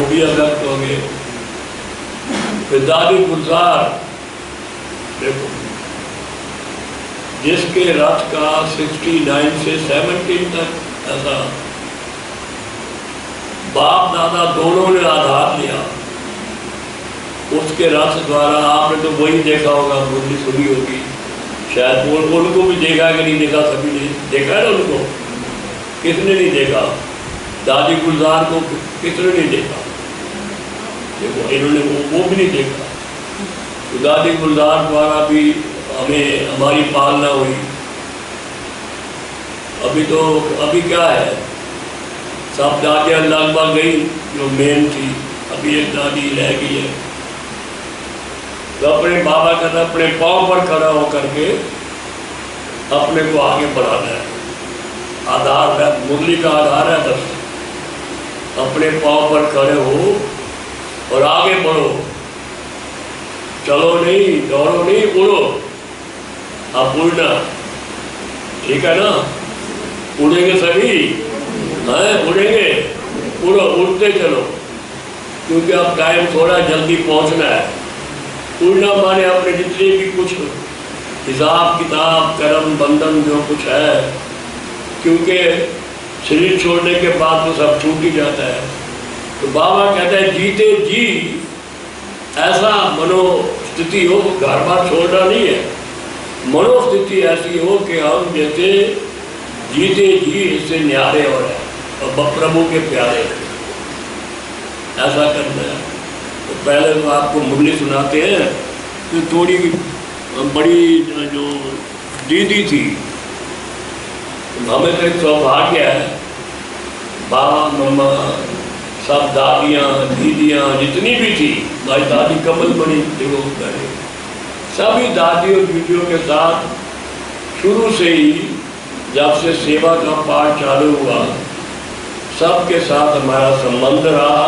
भी अव्यक्त हो गए। फिर दादी गुलजार देखो, जिसके रथ का 69 से 17 तक ऐसा बाप दादा दोनों ने आधार लिया, उसके रथ द्वारा आपने तो वही देखा होगा, मुरली सुनी होगी शायद, उनको भी देखा कि नहीं देखा, सभी ने देखा है ना उनको, किसने नहीं देखा? दादी गुलजार को किसने नहीं देखा? देखो इन्होंने वो भी नहीं देखा। तो दादी गुलजार द्वारा भी हमें हमारी पालना हुई। अभी क्या है, सब दादियाँ लगभग गई जो मेन थी, अभी एक दादी रह गई है। तो अपने बाबा का अपने पाँव पर खड़ा होकर के अपने को आगे बढ़ाना है। आधार है, मुरली का आधार है बस। अपने पाँव पर खड़े हो और आगे बढ़ो, चलो नहीं, दौड़ो नहीं, उड़ो। अब उड़ना, ठीक है ना? उड़ेंगे सभी, हैं? उड़ेंगे, उड़ो, उड़ते चलो, क्योंकि अब टाइम थोड़ा जल्दी पहुंचना है। उड़ना माने अपने जितने भी कुछ हिसाब किताब कर्म बंधन जो कुछ है, क्योंकि शरीर छोड़ने के बाद तो सब छूट ही जाता है। तो बाबा कहते हैं जीते जी ऐसा मनोस्थिति हो, घर बार छोड़ना नहीं है, मनोस्थिति ऐसी हो कि हम जैसे जीते जी इससे न्यारे हो रहे हैं और प्रभु के प्यारे, ऐसा करना है। तो पहले तो आपको मुरली सुनाते हैं, तो थोड़ी बड़ी जो दीदी थी, हमें तो एक सौभाग्य है, बाबा मम्मा सब दादियाँ दीदियाँ जितनी भी थी, भाई दादी कमल बनी देखो, सभी दादियों दीदियों के साथ शुरू से ही जब से सेवा का पाठ चालू हुआ, सबके साथ हमारा संबंध रहा।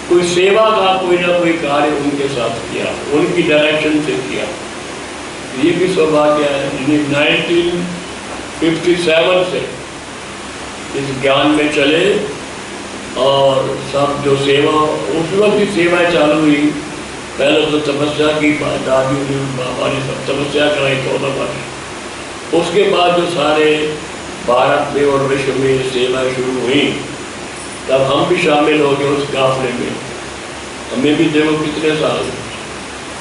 कोई सेवा का कोई ना कोई कार्य उनके साथ किया, उनकी डायरेक्शन से किया। ये भी सौभाग्य है। 1957 से इस ज्ञान में चले और सब जो सेवा, उस वक्त भी सेवाएं चालू हुई। पहले तो तपस्या की, दादियों ने बाबा ने सब तपस्या कराई 14 वर्ष। उसके बाद जो सारे भारत में और विश्व में सेवाएं शुरू हुई, तब हम भी शामिल हो गए उस काफले में। हमें भी देखो कितने साल,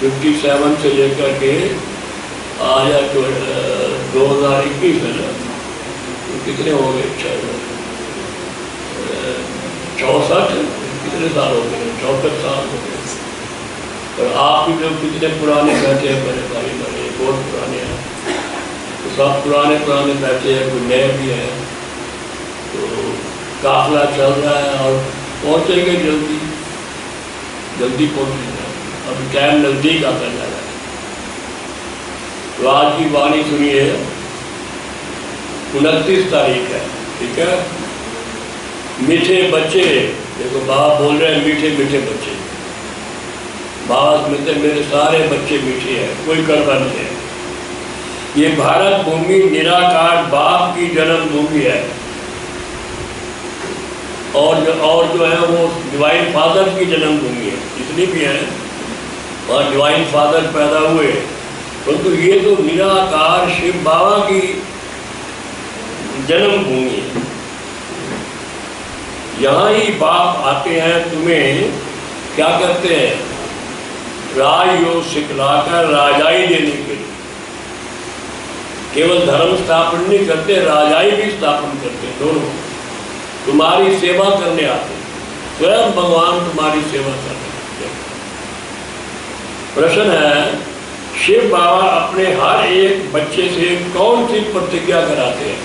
57 से लेकर के आज 2021 है ना, तो कितने हो गए? 64 कितने साल हो गए? 64 साल हो गए। और आप भी लोग कितने पुराने बैठे हैं, बड़े भाई बड़े बहुत पुराने हैं, तो सब पुराने बैठे हैं, कोई नए भी है। तो काफिला चल रहा है और पहुँचेंगे जल्दी पहुँचेंगे। अब टाइम नज़दीक आता जा रहा है। तो आज की वाणी सुनिए, 29 तारीख है, ठीक है? मीठे बच्चे, देखो बाबा बोल रहे हैं मीठे मीठे बच्चे। बाबा समझते मेरे सारे बच्चे मीठे हैं, कोई कड़वा नहीं है। ये भारत भूमि निराकार बाप की जन्म भूमि है, और जो है वो डिवाइन फादर की जन्म भूमि है। जितनी भी हैं और डिवाइन फादर पैदा हुए, परंतु ये तो निराकार शिव बाबा की जन्म भूमि है। यहाँ ही बाप आते हैं, तुम्हें क्या करते हैं? राजयोग सिखलाकर राजाई देने के लिए। केवल धर्म स्थापन नहीं करते, राजाई भी स्थापन करते, दोनों। तुम्हारी सेवा करने आते, स्वयं भगवान तुम्हारी सेवा करने आते। प्रश्न है, शिव बाबा अपने हर एक बच्चे से कौन सी प्रतिज्ञा कराते हैं?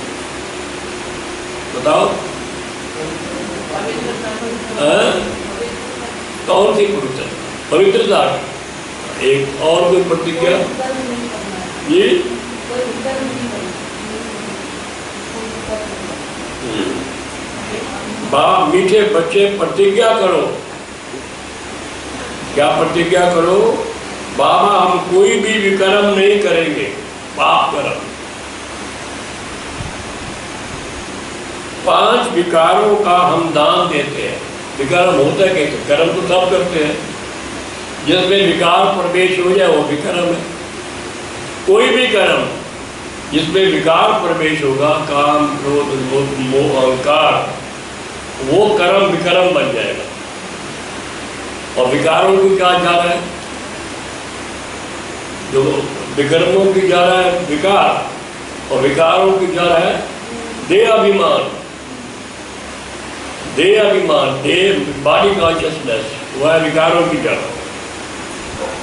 बताओ। कौन सी पवित्रता? एक और कोई प्रतिज्ञा? ये बाबा मीठे बच्चे प्रतिज्ञा करो। क्या प्रतिज्ञा करो? बाबा हम कोई भी विकर्म नहीं करेंगे, पाप कर्म। 5 विकारों का हम दान देते हैं। विकर्म होता है कैसे? कर्म तो सब करते हैं, जिसमें विकार प्रवेश हो जाए वो विकर्म है। कोई भी कर्म जिसमें विकार प्रवेश होगा, काम, क्रोध, लोभ, मोह, अहंकार, वो कर्म विकर्म बन जाएगा। और विकारों की क्या जा रहा है? जो विकर्मों की जा रहा है विकार, और विकारों की जा रहा है देह अभिमान। देह अभिमान, देह बॉडी कॉन्शियसनेस, वह विकारों की जड़।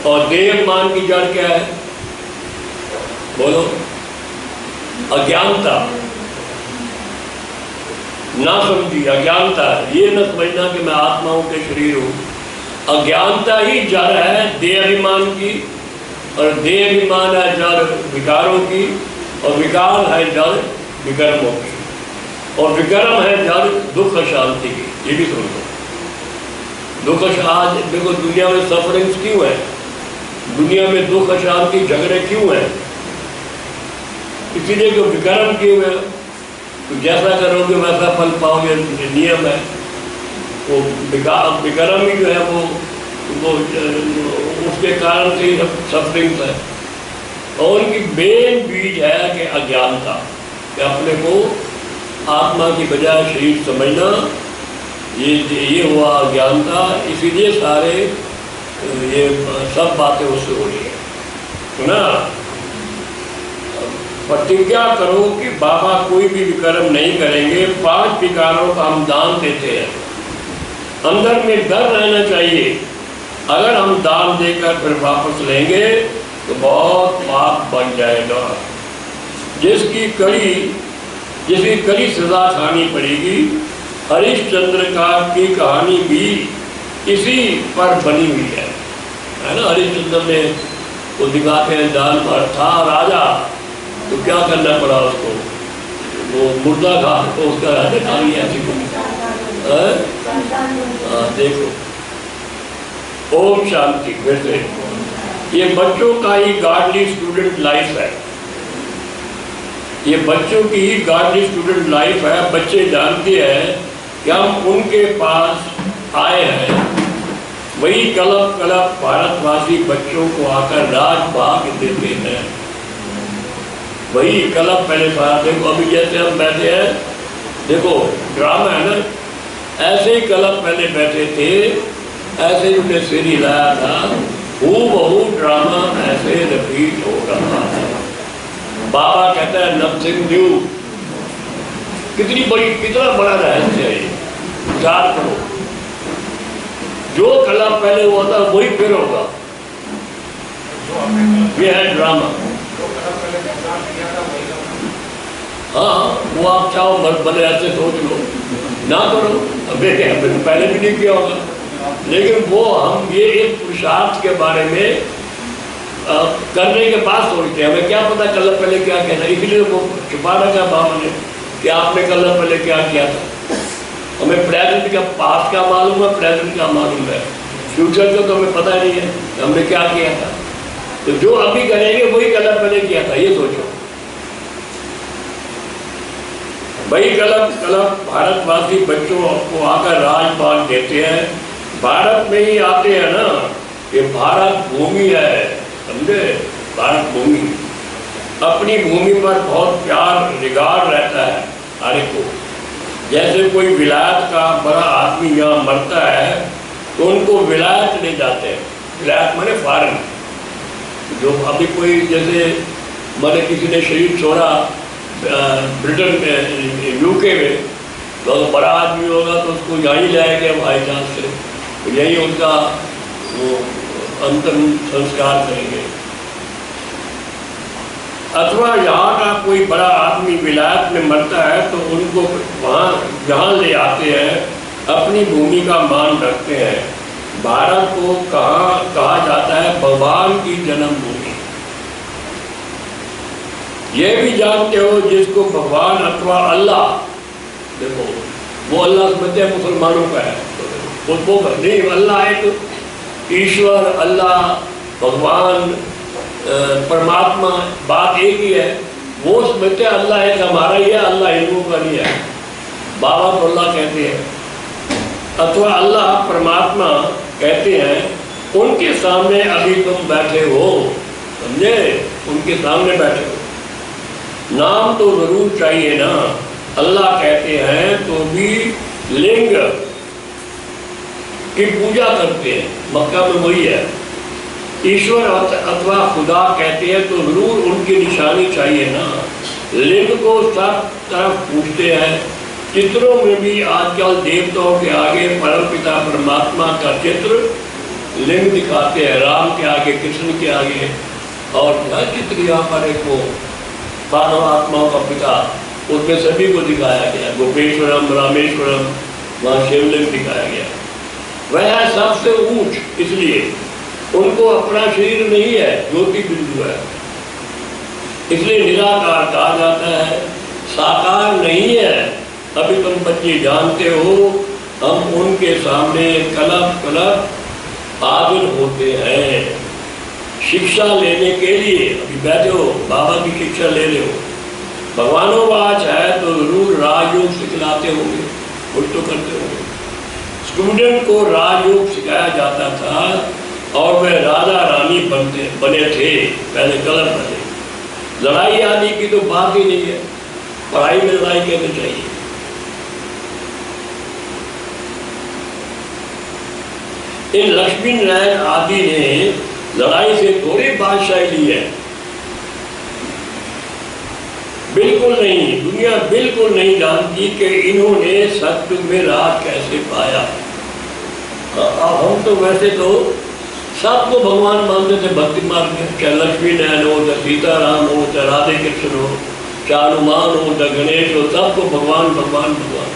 और देह अभिमान की जड़ क्या है? बोलो। अज्ञानता, ना समझी अज्ञानता, ये न समझना कि मैं आत्माओं के शरीर हूँ। अज्ञानता ही जड़ है देह अभिमान की, और देह अभिमान है जड़ विकारों की, और विकार है जड़ विकर्मों की, और विकर्म है जड़ दुख शांति की। ये भी सुन लो। दुख आज देखो दुनिया में सफरिंग्स क्यों है? दुनिया में दुख शांति झगड़े क्यों है? इसीलिए जो विकर्म क्यों है? तो जैसा करोगे वैसा फल पाओगे, नियम है। वो विकर्म ही जो है वो उसके कारण से ही सफरिंग्स है। और उनकी मेन बीज है कि अज्ञानता, कि अपने को आत्मा की बजाय शरीर समझना, ये हुआ अज्ञानता। इसीलिए सारे ये सब बातें उससे हो रही है। सुना? प्रतिज्ञा करो कि बाबा कोई भी विकर्म नहीं करेंगे। 5 विकारों का हम दान देते हैं। अंदर में डर रहना चाहिए, अगर हम दान देकर फिर वापस लेंगे तो बहुत पाप बन जाएगा। जिसकी कड़ी सजा खानी पड़ेगी। हरिश्चंद्र की कहानी भी इसी पर बनी हुई है ना? हरिश्चंद्र ने वो दिखाते हैं, दान पर था राजा तो क्या करना पड़ा उसको, वो मुर्दा घाट को उसका राजा खा लिया। देखो, ओम शांति। फिर से ये बच्चों का ही गॉडली स्टूडेंट लाइफ है। ये बच्चों की ही गॉडली स्टूडेंट लाइफ है। बच्चे जानते हैं कि हम उनके पास आए हैं। वही कलप कलप भारतवासी बच्चों को आकर राज भाग देते हैं। वही कलप पहले सारा। देखो अभी जैसे हम बैठे हैं, देखो ड्रामा है ना, ऐसे ही कलप पहले बैठे थे, ऐसे ही उन्हें सिर हिलाया था, हूबहू ड्रामा ऐसे रिपीट हो रहा है। बाबा कहता है नथिंग न्यू। कितना बड़ा रहस्य है ये, विचार करो। जो कलप पहले हुआ था वही फिर होगा। ये है ड्रामा। हाँ, वो आप चाहो भले ऐसे सोच लो, ना करो, पहले भी नहीं किया होगा। लेकिन वो हम ये एक पुरुषार्थ के बारे में करने के बाद सोचते हैं। हमें क्या पता कल पहले क्या कहना, इसलिए वो छुपा रखा बाबा ने कि आपने कल पहले क्या किया था। हमें प्रेजेंट का पास्ट का मालूम है, प्रेजेंट का मालूम है, फ्यूचर का तो हमें पता नहीं है हमने क्या किया था। तो जो अभी करेंगे वही कल पहले किया था, ये सोचो। वही कलप भारतवासी बच्चों को आकर राजपाल देते हैं। भारत में ही आते हैं ना, ये भारत भूमि है, समझे? भारत भूमि, अपनी भूमि पर बहुत प्यार रिगार्ड रहता है हर को। जैसे कोई विलायत का बड़ा आदमी यहाँ मरता है तो उनको विलायत ले जाते हैं। विलायत माने फॉरेन। जो अभी कोई जैसे मैंने किसी ने शरीर छोड़ा ब्रिटेन में, यूके में, तो बड़ा आदमी होगा तो उसको यहाँ ही लाएंगे हवाई जहाज से, तो यही उनका वो अंतिम संस्कार करेंगे। अथवा यहाँ का कोई बड़ा आदमी विलायत में मरता है तो उनको वहाँ यहाँ ले आते हैं, अपनी भूमि का मान रखते हैं। भारत को कहा जाता है भगवान की जन्मभूमि। ये भी जानते हो जिसको भगवान अथवा अल्लाह, देखो वो अल्लाह समझते हैं मुसलमानों का है, वो नहीं, अल्लाह एक ईश्वर, अल्लाह, भगवान, परमात्मा, बात एक ही है। वो समझते हैं अल्लाह एक हमारा ही है, अल्लाह हिंदुओं का नहीं है। बाबा तो अल्लाह कहते हैं, अथवा अल्लाह परमात्मा कहते हैं उनके सामने अभी तुम बैठे हो, समझे, उनके सामने बैठे हो, नाम तो जरूर चाहिए ना। अल्लाह कहते हैं तो भी लिंग की पूजा करते हैं, मक्का में वही है। ईश्वर अथवा खुदा कहते हैं तो जरूर उनकी निशानी चाहिए ना। लिंग को सब तरफ पूछते हैं। चित्रों में भी आजकल देवताओं के आगे परमपिता परमात्मा का चित्र लिंग दिखाते हैं, राम के आगे, कृष्ण के आगे, और क्या चित्र यहाँ पर एक वो मानव आत्माओं का पिता, उसमें सभी को दिखाया गया। गोपेश्वरम, रामेश्वरम, वहाँ शिवलिंग दिखाया गया। वह सबसे ऊंच, इसलिए उनको अपना शरीर नहीं है, ज्योति बिंदु है, इसलिए निराकार कहा जाता है, साकार नहीं है। अभी तुम बच्चे जानते हो, हम उनके सामने कलप कलप हाजिर होते हैं शिक्षा लेने के लिए। अभी बैठे हो, बाबा की शिक्षा ले रहे हो, भगवानोवाच है तो जरूर राजयोग सिखलाते होंगे, कुछ तो करते होंगे। स्टूडेंट को राजयोग सिखाया जाता था और वह राजा रानी बने थे, पहले गलत बने। लड़ाई आदि की तो बात ही नहीं है, पढ़ाई में लड़ाई करनी चाहिए। इन लक्ष्मी नारायण आदि ने लड़ाई से थोड़ी बादशाही ली है, बिल्कुल नहीं। दुनिया बिल्कुल नहीं जानती कि इन्होंने सत्युग में राज कैसे पाया। अब हम तो वैसे तो सबको भगवान मानते थे भक्ति मार्ग में, चाहे लक्ष्मी नारायण हो, चाहे सीताराम हो, चाहे राधे कृष्ण हो, चाहे हनुमान हो, चाहे गणेश हो, सबको भगवान भगवान भगवान।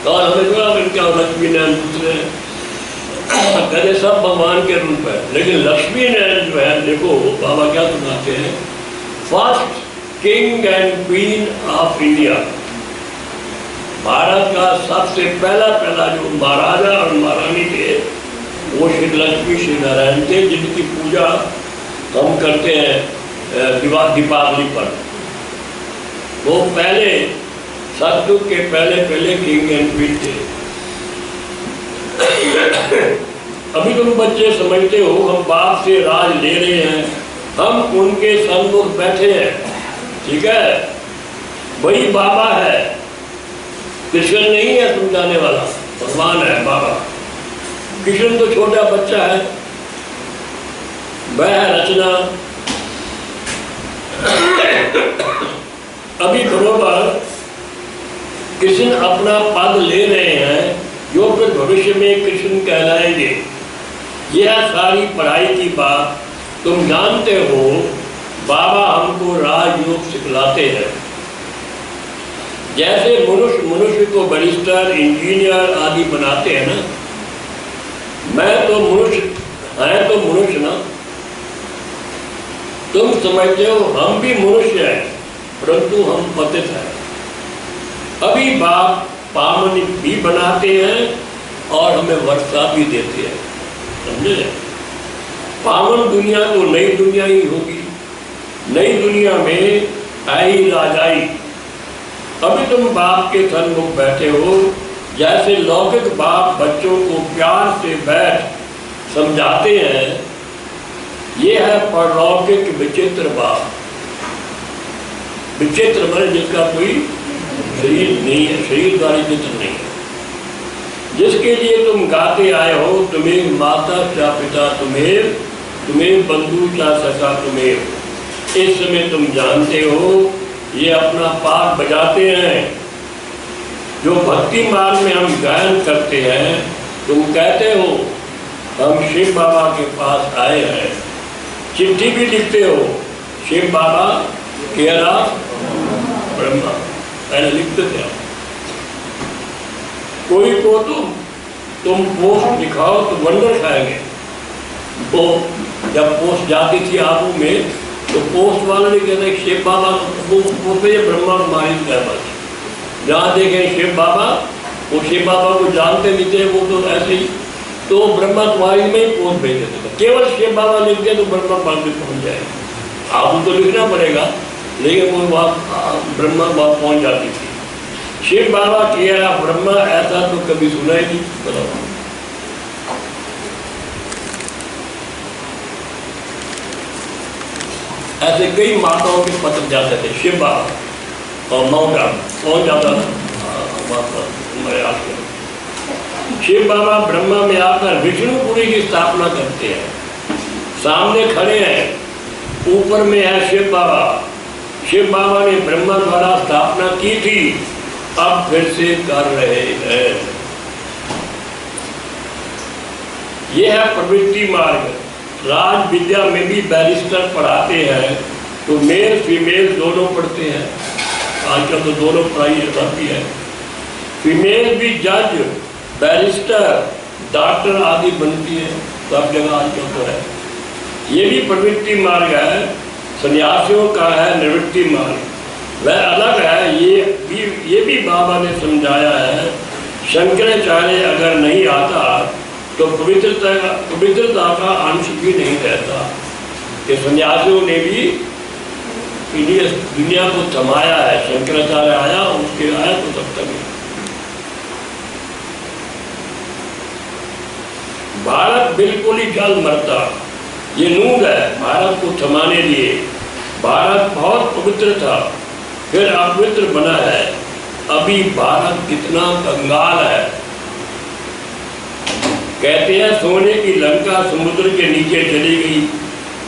और हमें थोड़ा क्या लक्ष्मी नारायण दूसरे कहते सब भगवान के रूप है। लेकिन लक्ष्मी नारायण जो है, देखो बाबा क्या सुनाते हैं, first king and queen of India, Bharat का सबसे पहला जो महाराजा और महारानी थे वो श्री लक्ष्मी श्री नारायण थे, जिनकी पूजा हम करते हैं दीपावली पर। वो पहले सतयुग के पहले किंग एंड क्वीन थे। अभी तुम बच्चे समझते हो हम बाप से राज ले रहे हैं, हम उनके सन्मुख बैठे हैं, ठीक है, वही बाबा है, कृष्ण नहीं है समझाने वाला, भगवान है बाबा। कृष्ण तो छोटा बच्चा है, वह है रचना। अभी बरोबर कृष्ण अपना पद ले रहे हैं, जो फिर भविष्य में कृष्ण कहलाएंगे। यह सारी पढ़ाई की बात तुम जानते हो, बाबा हमको राजयोग सिखलाते हैं। जैसे मनुष्य को बैरिस्टर, इंजीनियर आदि बनाते हैं ना, मैं तो मनुष्य है, तो मनुष्य ना, तुम समझते हो हम भी मनुष्य हैं, परंतु हम पतित हैं। अभी बाप पावन भी बनाते हैं और हमें वर्षा भी देते हैं, समझे। पावन दुनिया तो नई दुनिया ही होगी, नई दुनिया में आई राजाई। अभी तुम बाप के सन्मुख बैठे हो, जैसे लौकिक बाप बच्चों को प्यार से बैठ समझाते हैं, ये है परलौकिक विचित्र बाप। विचित्र मतलब जिसका कोई शरीर नहीं है, शरीर द्वारा चित्र नहीं है, जिसके लिए तुम गाते आए हो, तुम्हें माता क्या पिता तुम्हें बंधु क्या सका तुम्हें। इस समय तुम जानते हो ये अपना पाठ बजाते हैं। जो भक्ति मार्ग में हम गायन करते हैं, तुम कहते हो हम शिव बाबा के पास आए हैं, चिट्ठी भी लिखते हो शिव बाबा केरा ब्रह्मा, पहले लिखते थे आप। कोई को तुम पोस्ट दिखाओ तो वंडर खाएंगे। तो जब पोस्ट जाती थी आबू में, तो पोस्ट वाले ने कहते शिव बाबा, वो ब्रह्मा कुमारी का बस, जहाँ देखे शिव बाबा, वो शिव बाबा को जानते नहीं थे, वो तो ऐसे ही, तो ब्रह्मा कुमारी में ही पोस्ट भेज देते थे। केवल शिव बाबा लिख दे तो ब्रह्मा कुमारी पहुँच जाएगा। आबू तो लिखना पड़ेगा, लेकिन वो वहाँ ब्रह्मा वहाँ पहुँच जाती थी। शिव बाबा किया ब्रह्मा, ऐसा तो कभी सुना ही नहीं। बताओ, ऐसे कई माताओं के पत्र जाते थे शिव बाबा और माउंट आबू कौन जाता था, शिव बाबा ब्रह्मा में आकर विष्णुपुरी की स्थापना करते हैं। सामने खड़े हैं, ऊपर में है शिव बाबा। शिव बाबा ने ब्रह्मा द्वारा स्थापना की थी, अब फिर से कर रहे हैं। यह है प्रवृत्ति मार्ग। राज विद्या में भी बैरिस्टर पढ़ाते हैं, तो मेल फीमेल दोनों पढ़ते हैं। आजकल तो दोनों पढ़ाई जाती है। फीमेल भी जज, बैरिस्टर, डॉक्टर आदि बनती है, सब जगह आजकल तो है। ये भी प्रवृत्ति मार्ग है। सन्यासियों का है निवृत्ति मार्ग, वह अलग है। ये भी बाबा ने समझाया है। शंकराचार्य अगर नहीं आता तो पवित्रता का अंश भी नहीं रहता। ये सन्यासियों ने भी दुनिया को थमाया है। शंकराचार्य आया, उसके आया तो तब तक भारत बिल्कुल ही जल मरता। ये नूंद है भारत को थमाने लिए। भारत बहुत पवित्र था, फिर अपवित्र बना है। अभी भारत कितना कंगाल है। कहते हैं सोने की लंका समुद्र के नीचे चली गई,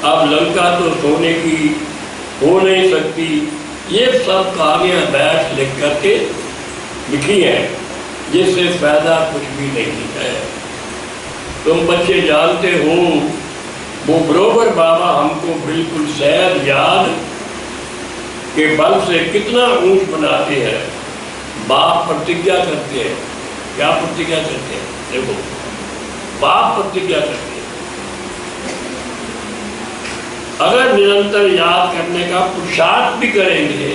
अब लंका तो सोने की हो नहीं सकती। ये सब कहानियां बैठ लिख करके लिखी हैं, जिससे फायदा कुछ भी नहीं है। तुम बच्चे जानते हो, वो बरोबर बाबा हमको बिल्कुल सहज याद के बल से कितना ऊंच बनाते हैं। बाप प्रतिज्ञा करते हैं। क्या प्रतिज्ञा करते हैं? देखो, बाप प्रतिज्ञा करते हैं, अगर निरंतर याद करने का पुरुषार्थ भी करेंगे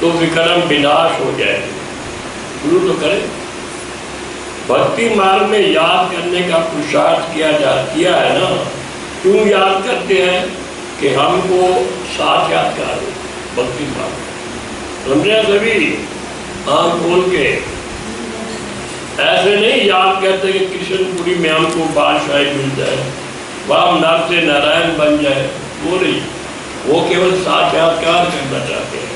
तो विक्रम विनाश हो जाएंगे। शुरू तो करें। भक्ति मार्ग में याद करने का पुरुषार्थ किया है ना। क्यों याद करते हैं? कि हमको साक्षात्कार हो। भक्ति मार्ग समझे सभी, आंख खोल के। ऐसे नहीं याद करते कि कृष्णपुरी में हमको बादशाही मिल जाए, वह नर से नारायण बन जाए, वो नहीं। वो केवल साक्षात्कार करना चाहते हैं।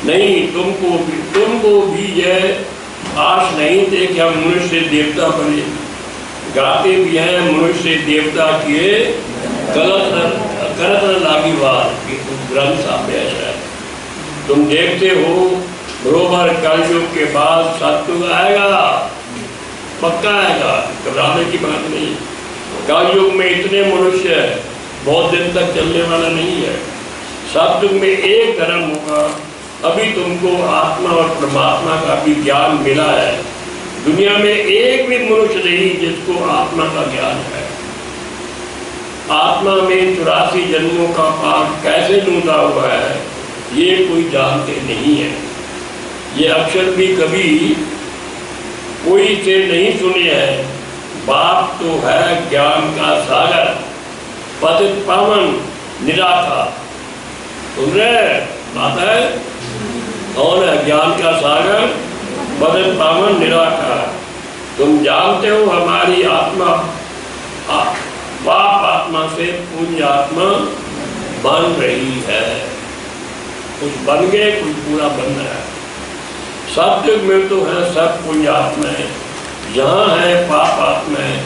नहीं, तुमको भी यह आश नहीं थे कि हम मनुष्य देवता बने। गाते भी हैं मनुष्य देवता किए करत न लागी बात, ग्रंथ सामने है। तुम देखते हो बरोबर कलयुग के बाद सतयुग आएगा, पक्का आएगा, घबराने की बात नहीं। कलयुग में इतने मनुष्य बहुत दिन तक चलने वाला नहीं है। सतयुग में एक धर्म होगा। अभी तुमको आत्मा और परमात्मा का भी ज्ञान मिला है। दुनिया में एक भी मनुष्य नहीं जिसको आत्मा का ज्ञान है। आत्मा में 84 जन्मों का पाठ कैसे नूदा हुआ है, ये कोई जानते नहीं है। ये अक्षर भी कभी कोई से नहीं सुने हैं। बाप तो है ज्ञान का सागर, पतित पावन निराकार। सुन रहे बात है? कौन है ज्ञान का सागर, पतित पावन निराकार? तुम जानते हो हमारी आत्मा बाप आत्मा से पुण्य आत्मा बन रही है। कुछ बन गए, कुछ पूरा बन रहा है। सतयुग में तो है सब पुण्य आत्माएं, यहाँ है पाप आत्माएं।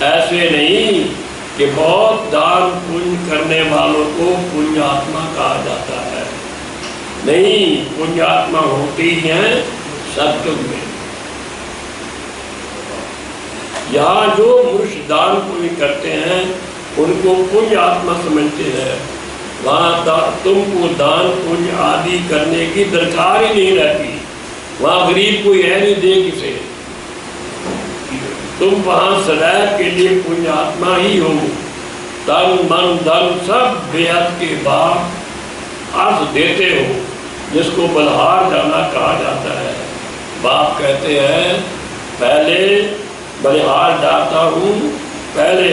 ऐसे नहीं कि बहुत दान पुण्य करने वालों को पुण्य आत्मा कहा जाता है। नहीं, पुण्य आत्मा होती है सतयुग में। यहाँ जो मनुष्य दान पुण्य करते हैं उनको पुण्य आत्मा समझते हैं। वहाँ तुमको दान पुण्य आदि करने की दरकार ही नहीं रहती। वहाँ गरीब कोई है नहीं दे किसे। तुम वहाँ सदैव के लिए पुण्य आत्मा ही हो। तन मन धन सब बेहद के बाद अर्थ देते हो, जिसको बलहार जाना कहा जाता है। बाप कहते हैं पहले बलिहार जाता हूँ, पहले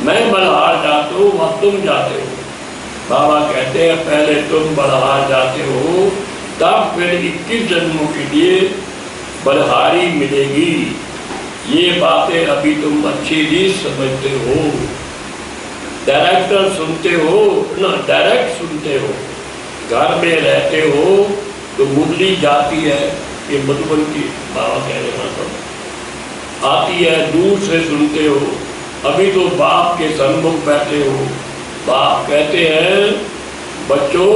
मैं बलिहार जाता हूँ वह तुम जाते हो। बाबा कहते हैं पहले तुम बलिहार जाते हो, तब फिर 21 जन्मों के लिए बलहारी मिलेगी। ये बातें अभी तुम अच्छी नहीं समझते हो। डायरेक्टर सुनते हो ना, डायरेक्ट सुनते हो, घर में रहते हो तो मुरली जाती है, ये मधुबन की बाबा कह रहे हैं, आती है, दूर से सुनते हो। अभी तो बाप के सन्मुख बैठे हो, बाप कहते हैं बच्चों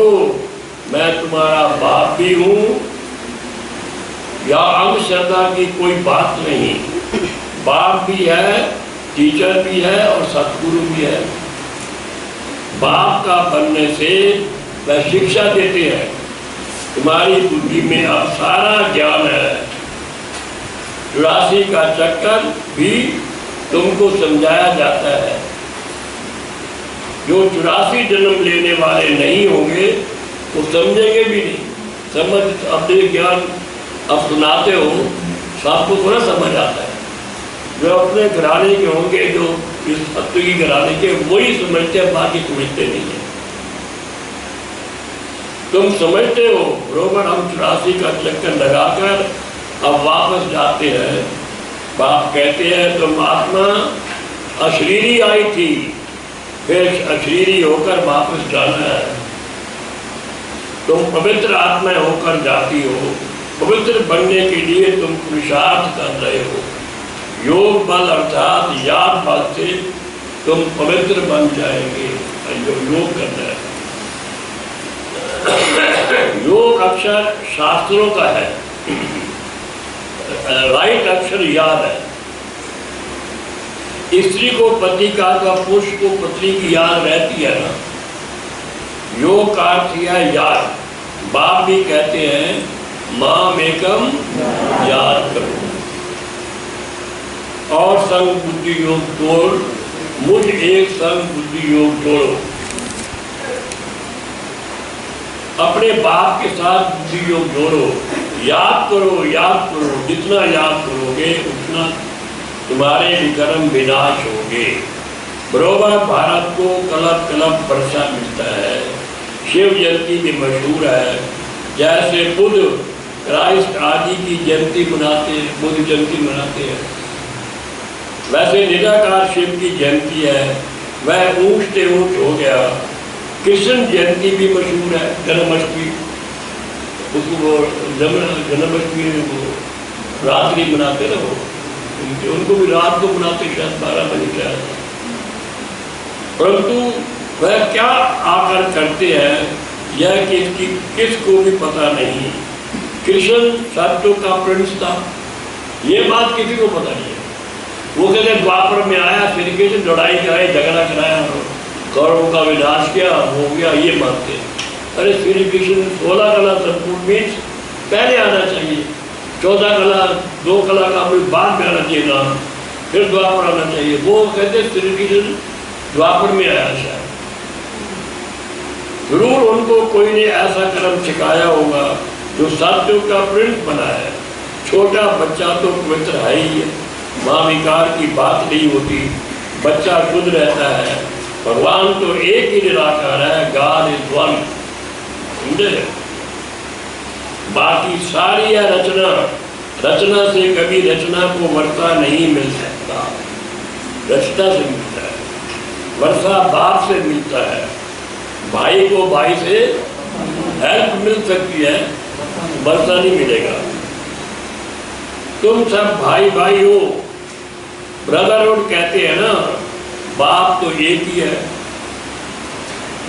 मैं तुम्हारा बाप भी हूँ, या अंधश्रद्धा की कोई बात नहीं, बाप भी है, टीचर भी है और सतगुरु भी है। बाप का बनने से वह शिक्षा देते हैं, तुम्हारी बुद्धि में अब सारा ज्ञान है। 84 का चक्कर भी तुमको समझाया जाता है। जो 84 जन्म लेने वाले नहीं होंगे वो समझेंगे भी नहीं। समझ अपने ज्ञान अब सुनाते हो, सबको थोड़ा समझ आता है। जो अपने घराने के होंगे, जो इस सत्य की घराने के, वही समझते हैं, बाकी समझते नहीं है। तुम समझते हो बरोबर। हम 84 का चक्कर लगाकर अब वापस जाते हैं। बाप कहते हैं तुम आत्मा अशरीरी आई थी, फिर अशरीरी होकर वापस जाना है। तुम पवित्र आत्मा होकर जाती हो, पवित्र बनने के लिए तुम पुरुषार्थ कर रहे हो। योग बल अर्थात याद बल से तुम पवित्र बन जाएंगे। योग करना है। योग अक्षर शास्त्रों का है, राइट अक्षर याद है। स्त्री को पति का, पुरुष को पत्नी की याद रहती है ना। योग का अर्थ है याद। बाप भी कहते हैं माम एकम याद करो, और संग बुद्धि योग तोड़, मुझ एक संग बुद्धि योग तोड़ो। अपने बाप के साथ बुद्धि योग जोड़ो, याद करो, याद करो। जितना याद करोगे उतना तुम्हारे विक्रम विनाश होंगे। बरोबर भारत को कलब कलब वर्षा मिलता है। शिव जयंती भी मशहूर है। जैसे बुद्ध क्राइस्ट आदि की जयंती मनाते हैं, बुद्ध जयंती मनाते हैं, वैसे निराकार शिव की जयंती है। वह ऊंच से ऊंच हो गया। कृष्ण जयंती भी मशहूर है, जन्माष्टमी। उसको जन्माष्टमी वो रात्रि मनाते ना, वो उनको भी रात को मनाते, शायद 12 बजे क्या। परंतु वह क्या आकर करते हैं यह किसको भी पता नहीं। कृष्ण सत्यों का प्रिंस था, ये बात किसी को पता नहीं है। वो कहते द्वापर में आया, श्री कृष्ण लड़ाई कराई, झगड़ा कराया, कौरवों का विनाश किया, हो गया, ये मानते हैं। अरे श्री कृष्ण 16 कला संपूर्ण मीन्स पहले आना चाहिए। 14 कला 2 कला का बाद में आना चाहिए ना, फिर द्वापर आना चाहिए। वो कहते श्री कृष्ण द्वापर में आया। शायद जरूर उनको कोई ने ऐसा कर्म सिखाया होगा जो सत्यों का प्रिंस बना है। छोटा बच्चा तो पवित्र है ही है, माँ विकार की बात नहीं होती, बच्चा शुद्ध रहता है। भगवान तो एक ही निराकार है, गॉड इज वन। समझे? बाकी सारी है रचना, रचना से कभी रचना को वर्षा नहीं मिल सकता, रचना से मिलता है। वर्षा बाप से मिलता है, भाई को भाई से हेल्प मिल सकती है, वर्षा नहीं मिलेगा। तुम सब भाई भाई हो, ब्रदरहुड कहते हैं ना। बाप तो एक ही है,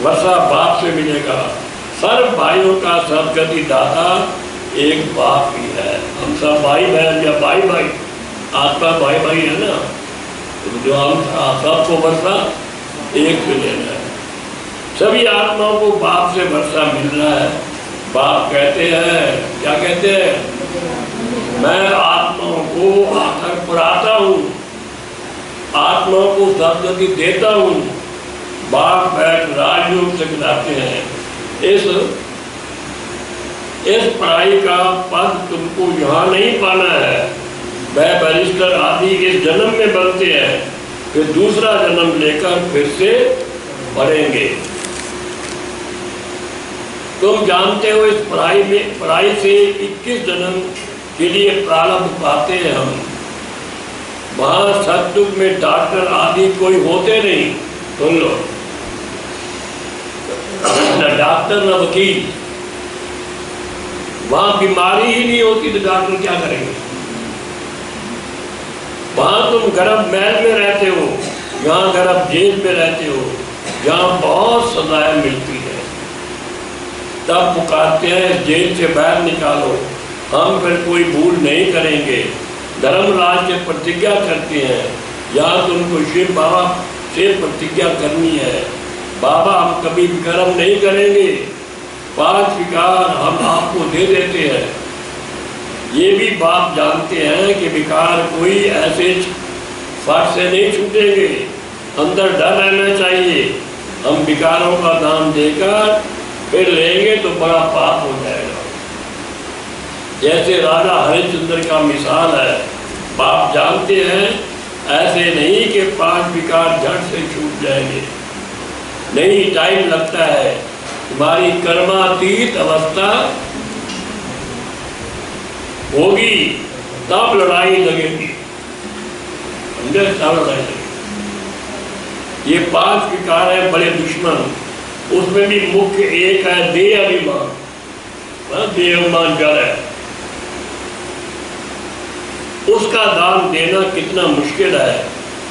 वर्षा बाप से मिलेगा। सर्व भाइयों का सदगति दाता एक बाप ही है। हम सब भाई बहन या भाई भाई, आत्मा भाई भाई है ना। तो जो हम सबको वर्षा एक से लेना है। सभी आत्माओं को बाप से वर्षा मिल रहा है। बाप कहते हैं, क्या कहते हैं? मैं आत्माओं को आकर पढ़ाता हूँ, आत्माओं को सदगति देता हूँ। बाप बैठ राजयोग सिखाते हैं। इस पढ़ाई का पद तुमको यहाँ नहीं पाना है। वह बैरिस्टर आदि इस जन्म में बनते हैं, फिर दूसरा जन्म लेकर फिर से पढ़ेंगे। तुम जानते हो इस पढ़ाई से 21 जन्म के लिए प्रारब्ध पाते हैं हम। वहाँ सतयुग में डॉक्टर आदि कोई होते नहीं, सुन लो, न डॉक्टर न वकील। वहाँ बीमारी ही नहीं होती तो डॉक्टर क्या करेंगे? वहाँ तुम गर्भ महल में रहते हो, यहाँ गर्भ जेल में रहते हो, जहाँ बहुत सजाएं मिलती है। तब पुकारते हैं जेल से बाहर निकालो, हम फिर कोई भूल नहीं करेंगे। धर्मराज से प्रतिज्ञा करते हैं, यहाँ तुमको शिव बाबा से प्रतिज्ञा करनी है, बाबा हम कभी विक्रम नहीं करेंगे, 5 विकार हम आपको दे देते हैं। ये भी बात जानते हैं कि विकार कोई ऐसे फट से नहीं छूटेंगे, अंदर डर रहना चाहिए। हम विकारों का दाम देकर फिर लेंगे तो बड़ा पाप हो जाएगा। जैसे राजा हरिश्चंद्र का मिसाल है, बाप जानते हैं ऐसे नहीं कि 5 विकार झट से छूट जाएंगे, नहीं, टाइम लगता है। तुम्हारी कर्मातीत अवस्था होगी तब लड़ाई लगेगी, समझे? तब लड़ाई लगेगी। ये 5 विकार है बड़े दुश्मन, उसमें भी मुख्य एक है देह अभिमान। देह अभिमान जड़ है, उसका दान देना कितना मुश्किल है।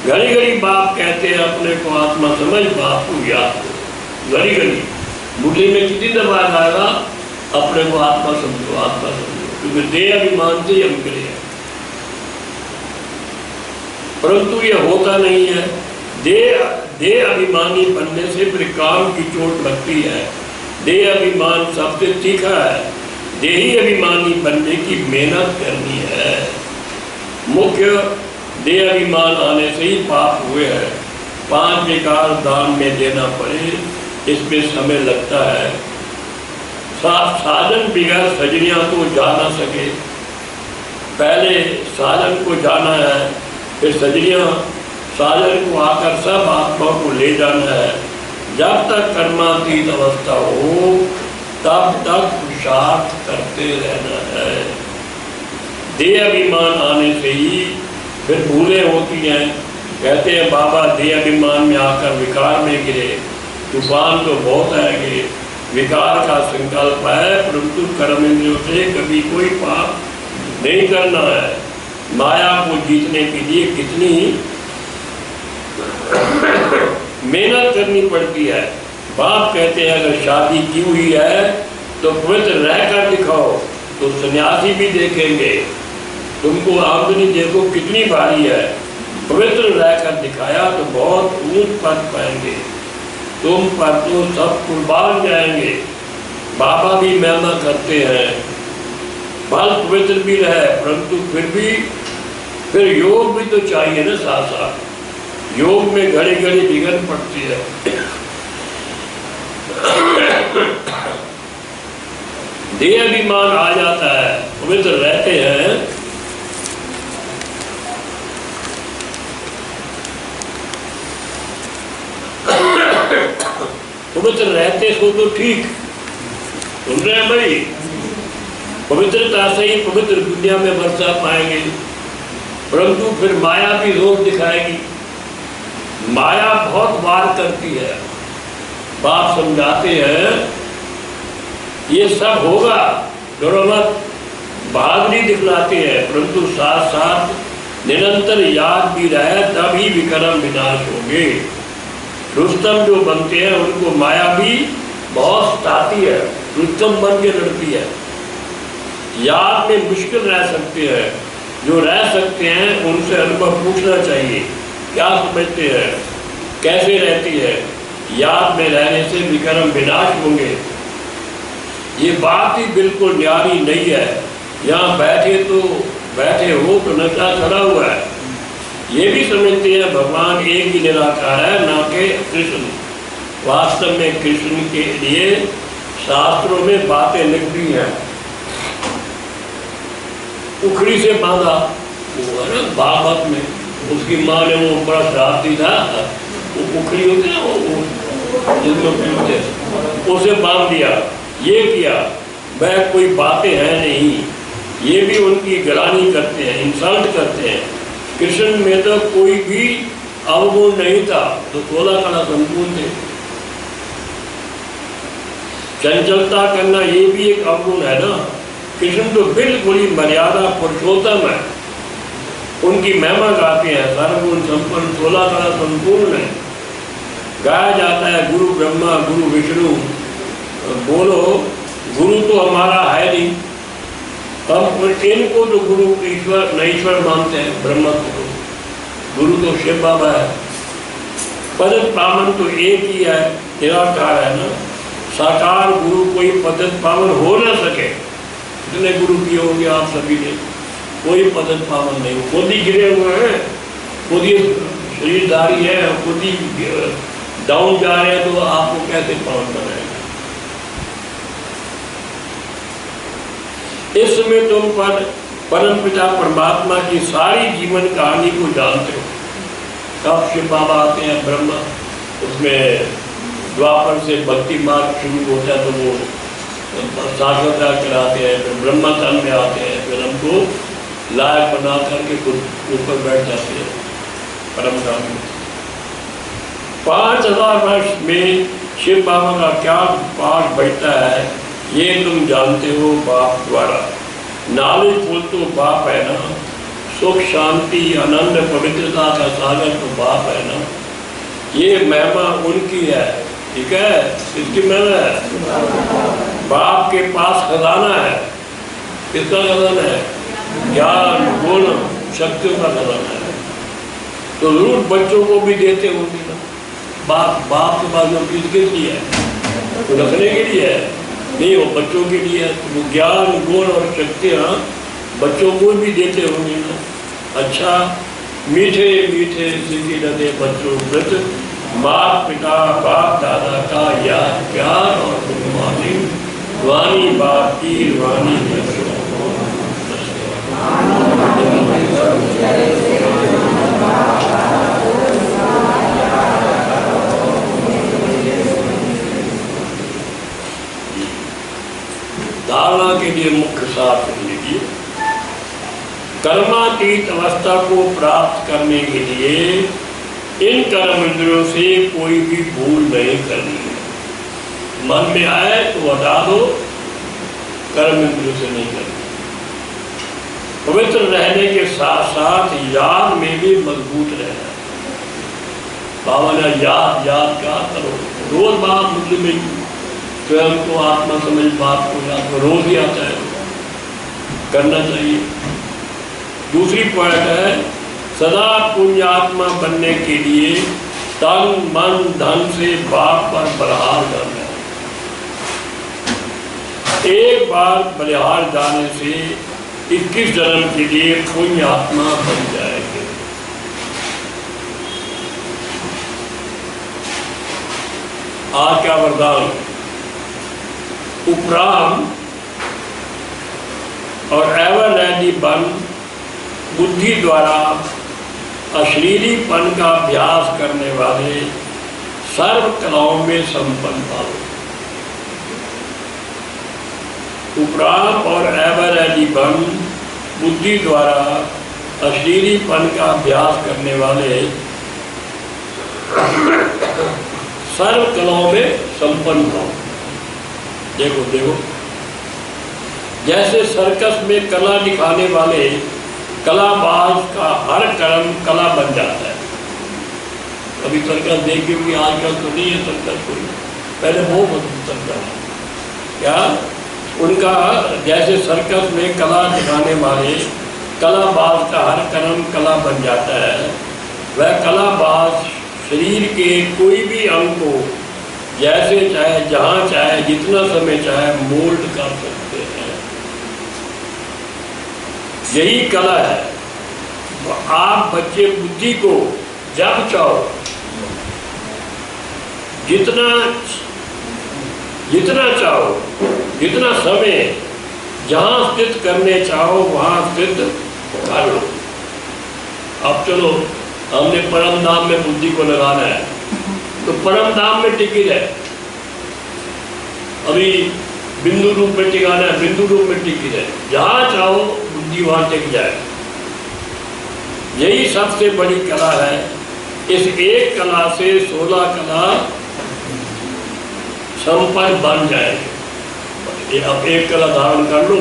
घड़ी घड़ी बाप कहते हैं अपने को आत्मा समझ, बाप को याद करो। घड़ी घड़ी बुढ़ी में कितनी दबा जाएगा, अपने को आत्मा समझो, आत्मा समझो, क्योंकि देह अभिमान से हम गिरे हैं। परंतु ये होता नहीं है। देह अभिमानी बनने से फिर काम की चोट लगती है। देह अभिमान सबसे तीखा है, देही अभिमानी बनने की मेहनत करनी है। मुख्य देह अभिमान आने से ही पाप हुए हैं। 5 विकार दान में देना पड़े, इसमें समय लगता है। साधन बिगड़ सजनियाँ तो जा ना सके, पहले साधन को जाना है, फिर सजनियाँ साधन को आकर सब आत्मा को ले जाना है। जब तक कर्मातीत अवस्था हो तब तक पुरुषार्थ करते रहना है। देह अभिमान आने से ही फिर भूलें होती हैं। कहते हैं बाबा देह अभिमान में आकर विकार में गिरे, तूफान तो बहुत आएंगे। विकार का संकल्प है, परंतु कर्मेंद्रियों से कभी कोई पाप नहीं करना है। माया को जीतने के लिए कितनी मेहनत करनी पड़ती है। बाप कहते हैं अगर शादी की हुई है तो पवित्र रहकर दिखाओ, तो सन्यासी भी देखेंगे। तुमको आमदनी देखो कितनी भारी है, पवित्र रहकर दिखाया तो बहुत ऊंच पद पाएंगे। तुम पर तो सब कुर्बान जाएंगे। बाबा भी महिमा करते हैं, फल पवित्र भी रहे, परंतु फिर योग भी तो चाहिए ना साथ साथ। योग में घड़ी घड़ी बिगड़ पड़ती है। देह अभिमान आ जाता है, पवित्र रहते हैं, पवित्र रहते हो तो ठीक, सुन रहे हैं भाई? पवित्रता से ही पवित्र दुनिया में वर्षा पाएंगे, परंतु फिर माया भी रोक दिखाएगी। माया बहुत वार करती है। बाप समझाते हैं ये सब होगा, डरो मत, बहादुरी दिखलाते हैं, परंतु साथ साथ निरंतर याद भी रहे तभी विक्रम विनाश होंगे। रुस्तम जो बनते हैं उनको माया भी बहुत सताती है, रुस्तम बन के लड़ती है। याद में मुश्किल रह सकते हैं, जो रह सकते हैं उनसे अनुभव पूछना चाहिए, क्या समझते हैं, कैसे रहती है। याद में रहने से विक्रम विनाश होंगे। ये बात ही बिल्कुल न्यारी नहीं है। यहाँ बैठे हो तो नशा चढ़ा हुआ है। ये भी समझते हैं भगवान एक ही निराकार है, ना कि कृष्ण। वास्तव में कृष्ण के लिए शास्त्रों में बातें लिखती हैं। उखड़ी से बांधा, वो है ना भागवत में, उसकी माँ ने वो बड़ा शरारती था, वो उखड़ी होती है वो जिसमें पीते, उसे बांध दिया, ये किया, वह कोई बातें हैं नहीं। ये भी उनकी गिरानी करते हैं, इंसल्ट करते हैं। कृष्ण में तो कोई भी अवगुण नहीं था, तो 16 कला संपूर्ण थे। चंचलता करना ये भी एक अवगुण है ना। कृष्ण तो बिल्कुल ही मर्यादा पुरुषोत्तम है, उनकी महिमा गाते हैं, सर्वगुण संपन्न 16 कला संपूर्ण है। गाया जाता है गुरु ब्रह्मा गुरु विष्णु। बोलो, गुरु तो हमारा है नहीं, हम इनको तो गुरु ईश्वर न ईश्वर मानते हैं। ब्रह्मा को गुरु तो शिव बाबा है। पदत पावन तो एक ही है, निराकार है ना। साकार गुरु कोई पदत पावन हो न सके। इतने गुरु किए होंगे आप सभी ने, कोई पदत पावन नहीं। खुद ही गिरे हुए हैं, खुद ही शरीरधारी है, खुद ही डाउन जा रहे हैं, तो आपको कैसे पावन बनाएगा। इस समय तुम पर परम पिता परमात्मा की सारी जीवन कहानी को जानते हो। कब शिव बाबा आते हैं ब्रह्मा, उसमें द्वापर से भक्ति मार्ग शुरू होता है, तो वो साक्षात्कार कराते हैं, फिर ब्रह्मा तन में आते हैं, फिर हमको लायक बना करके खुद ऊपर बैठ जाते हैं परम धाम में। 5000 वर्ष में शिव बाबा का क्या पाठ बैठता है, ये तुम जानते हो बाप द्वारा। नालिफुल तो बाप है ना, सुख शांति आनंद पवित्रता का सागर तो बाप है ना। ये महिमा उनकी है, ठीक है। किसकी महिमा है? बाप के पास खजाना है। किसका खजाना है? ज्ञान गुण शक्तियों का खजाना है। तो जरूर बच्चों को भी देते होंगे ना। बाप के पास में किसके लिए है? तो रखने के लिए है नहीं, वो बच्चों के लिए है। तो वो ज्ञान गुण और शक्तियाँ बच्चों को भी देते होंगे ना। अच्छा, मीठे मीठे सीधी लगे बच्चों प्रति माता पिता बाप दादा का याद प्यार और गुणवाणी वाणी बाप की वाणी बच्चों को। धारणा के लिए मुख्य सार सुन लीजिए। कर्मातीत अवस्था को प्राप्त करने के लिए इन कर्म इंद्रियों से कोई भी भूल नहीं करनी है। मन में आए तो हटा दो, कर्म इंद्रियों से नहीं करनी। पवित्र रहने के साथ साथ याद में भी मजबूत रहना। बाबा ने याद क्या करो, रोज बात मुस्लिम में स्वयं को आत्मा समझ बात को याद को रोज ही आता है, करना चाहिए। दूसरी पॉइंट है, सदा पुण्यात्मा बनने के लिए तन मन धन से बाप पर बलिहार जाना है। एक बार बलिहार जाने से 21 जन्म के लिए पुण्यात्मा बन जाएंगे। आज क्या वरदान। उपराम और एवरलैंडी बन बुद्धि द्वारा अश्लीलीपन का अभ्यास करने वाले सर्व कलाओं में संपन्न पाओ। उपराम और एवरलैंडी बन बुद्धि द्वारा अश्लीलीपन का अभ्यास करने वाले सर्व कलाओं में संपन्न पाओ। देखो जैसे सर्कस में कला दिखाने वाले कलाबाज का हर कर्म कला बन जाता है। अभी सर्कस देखे हुए आजकल तो नहीं है सर्कस कोई, पहले बहुत सर्कस क्या उनका, जैसे सर्कस में कला दिखाने वाले कलाबाज का हर कर्म कला बन जाता है, वह कलाबाज शरीर के कोई भी अंग को जैसे चाहे जहाँ चाहे जितना समय चाहे मोल्ड कर सकते हैं। यही कला है। तो आप बच्चे बुद्धि को जब चाहो जितना चाहो जितना समय जहाँ स्थित करने चाहो वहाँ स्थित कर लो। अब चलो हमने परम धाम में बुद्धि को लगाना है, तो परम धाम में टिकट है। अभी बिंदु रूप में टिकाना है, बिंदु रूप में टिकी रहे, जहाँ चाहो बुद्धि वहाँ टिक जाए। यही सबसे बड़ी कला है। इस एक कला से 16 कला संपन्न बन जाएंगे। अब एक कला धारण कर लो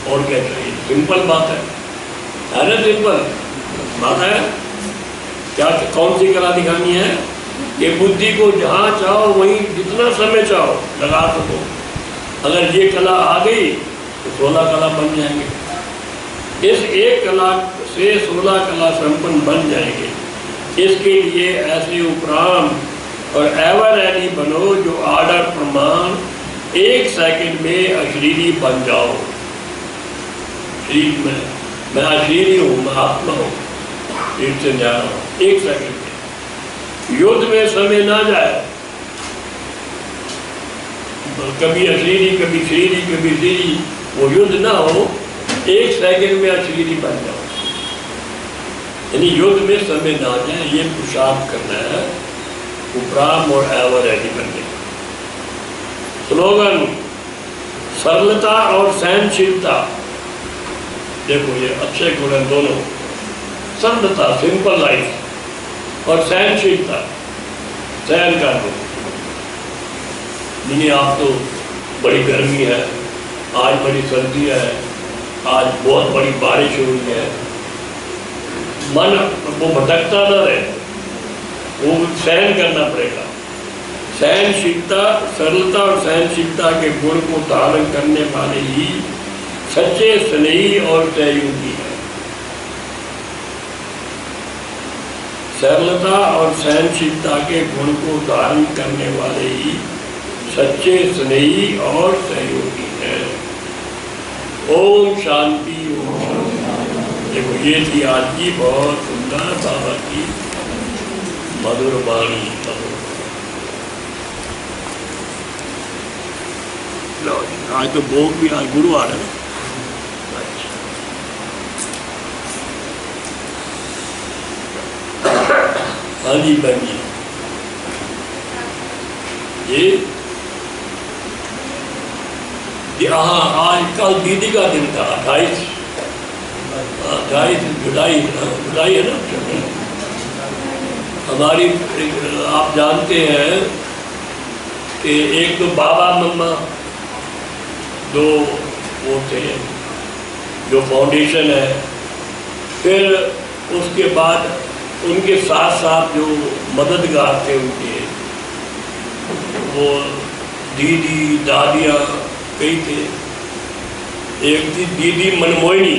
और क्या चाहिए? सिंपल बात है ना? सिंपल बात है। क्या कौन सी कला दिखानी है? ये बुद्धि को जहाँ चाहो वहीं जितना समय चाहो लगा सको। अगर ये कला आ गई तो 16 कला बन जाएंगे। इस एक कला से 16 कला संपन्न बन जाएंगे। इसके लिए ऐसे उपराम और एवर रेडी बनो जो आर्डर प्रमाण 1 सेकंड में अशरीरी बन जाओ। शरीर में मैं अशरीरी हूँ, मैं आत्मा हूँ, शरीर से जा रहा हूँ। 1 सेकंड में युद्ध में समय ना जाए, कभी अशरीरी कभी शरीरी कभी शरीरी, वो युद्ध ना हो। 1 सेकंड में अशरीरी बन जाओ, यानी युद्ध में समय ना जाए। ये पुरुषार्थ करना है उपराम और एवर रेडी बनने का। स्लोगन सरलता और सहनशीलता। देखो ये अच्छे गुण हैं दोनों। सरलता सिंपल लाइफ और सहनशीलता सहन कर दो। नहीं आप तो बड़ी गर्मी है, आज बड़ी सर्दी है, आज बहुत बड़ी बारिश हुई है, मन वो भटकता ना रहे, वो सहन करना पड़ेगा। सहनशीलता, सरलता और सहनशीलता के गुण को धारण करने वाले ही सच्चे स्नेही और सहयोगी है। सरलता और सहनशीलता के गुण को धारण करने वाले ही सच्चे स्नेही और सहयोगी हैं। ओम शांति ओम शांति। देखो ये थी आज की बहुत सुंदर बाबा की मधुर वाणी। आज तो भोग भी, आज गुरुवार है। हाँ जी बहन जी, ये हाँ आज कल दीदी का दिन था, 28 जुलाई है ना। हमारी आप जानते हैं कि एक तो बाबा मम्मा, दो वो थे जो फाउंडेशन है, फिर उसके बाद उनके साथ साथ जो मददगार थे उनके, वो दीदी दादियाँ कई थे। एक थी दीदी मनमोहिनी,